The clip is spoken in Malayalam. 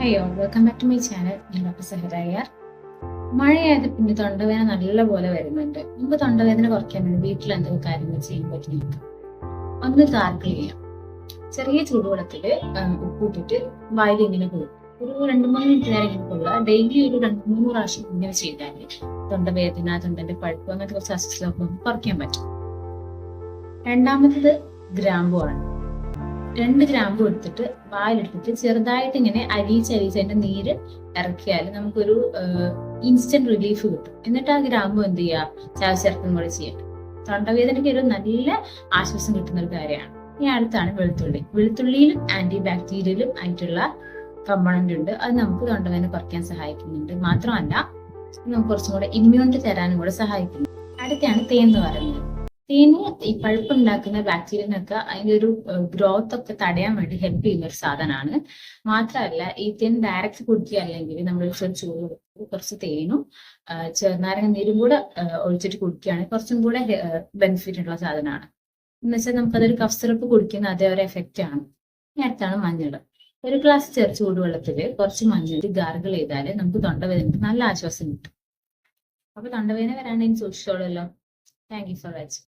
അയ്യോ welcome back to my channel. ഞാൻ ഡോക്ടർ സഹറയ്യർ. മഴയായത് പിന്നെ തൊണ്ടവേദന നല്ലപോലെ വരുന്നുണ്ട്. നമുക്ക് തൊണ്ടവേദന കുറയ്ക്കാൻ വേണ്ടി വീട്ടിൽ എന്തെങ്കിലും കാര്യങ്ങൾ ചെയ്യാൻ പറ്റും. ഒന്ന് ഗാർഗിൾ ചെയ്യാം. ചെറിയ ചൂടുവെള്ളത്തില് ഉപ്പിട്ടിട്ട് വായിൽ ഇങ്ങനെ പോകും. ഒരു 2-3 മിനിറ്റ് നേരം ഇങ്ങനെ കൊള്ളുക. ഡെയിലി ഒരു 2-3 പ്രാവശ്യം ഇങ്ങനെ ചെയ്താൽ തൊണ്ടവേദന, തൊണ്ടന്റെ പഴുപ്പ് അങ്ങനത്തെ കുറച്ച് അസ്വസ്ഥതകൾ കുറയ്ക്കാൻ പറ്റും. രണ്ടാമത്തത് ഗ്രാമ്പു ആണ്. 2 ഗ്രാമ്പു എടുത്തിട്ട് വായിലെടുത്തിട്ട് ചെറുതായിട്ട് ഇങ്ങനെ അരിയിച്ച് അതിന്റെ നീര് ഇറക്കിയാൽ നമുക്കൊരു ഇൻസ്റ്റന്റ് റിലീഫ് കിട്ടും. എന്നിട്ട് ആ ഗ്രാമ്പു എന്ത് ചെയ്യുക, ചവച്ചേർക്കും കൂടെ ചെയ്യാം. തൊണ്ടവേദനയ്ക്ക് ഒരു നല്ല ആശ്വാസം കിട്ടുന്ന ഒരു കാര്യമാണ്. ഇനി അടുത്താണ് വെളുത്തുള്ളി. വെളുത്തുള്ളിയിലും ആന്റി ബാക്ടീരിയലും ആയിട്ടുള്ള കമ്പണന്റ് ഉണ്ട്. അത് നമുക്ക് തൊണ്ടവേദന കുറയ്ക്കാൻ സഹായിക്കുന്നുണ്ട്. മാത്രമല്ല നമുക്ക് കുറച്ചും കൂടെ ഇമ്മ്യൂണിറ്റി തരാനും കൂടെ സഹായിക്കുന്നു. അടുത്താണ് തേൻ എന്ന് പറയുന്നത്. തേന് ഈ പഴുപ്പുണ്ടാക്കുന്ന ബാക്ടീരിയനൊക്കെ അതിന്റെ ഒരു ഗ്രോത്ത് ഒക്കെ തടയാൻ വേണ്ടി ഹെൽപ്പ് ചെയ്യുന്ന ഒരു സാധനമാണ്. മാത്രമല്ല ഈ തേൻ ഡയറക്റ്റ് കുടിക്കുക അല്ലെങ്കിൽ നമ്മൾ ചൂട് കുറച്ച് തേനും ചെറുനാരങ്ങ നീരും കൂടെ ഒഴിച്ചിട്ട് കുടിക്കുകയാണെങ്കിൽ കുറച്ചും കൂടെ ബെനിഫിറ്റ് ഉള്ള സാധനമാണ്. എന്ന് വെച്ചാൽ നമുക്കതൊരു കഫ് സിറപ്പ് കുടിക്കുന്ന അതേ ഒരു എഫക്റ്റ് ആണ്. അടുത്താണ് മഞ്ഞൾ. ഒരു ഗ്ലാസ് ചൂടുവെള്ളത്തിൽ കുറച്ച് മഞ്ഞൾ ഗാർഗിൾ ചെയ്താൽ നമുക്ക് തൊണ്ടവേദനയ്ക്ക് നല്ല ആശ്വാസം കിട്ടും. അപ്പൊ തൊണ്ടവേദന വരാണ്ടെങ്കിൽ സൂക്ഷിച്ചോളല്ലോ. Thank you for watching.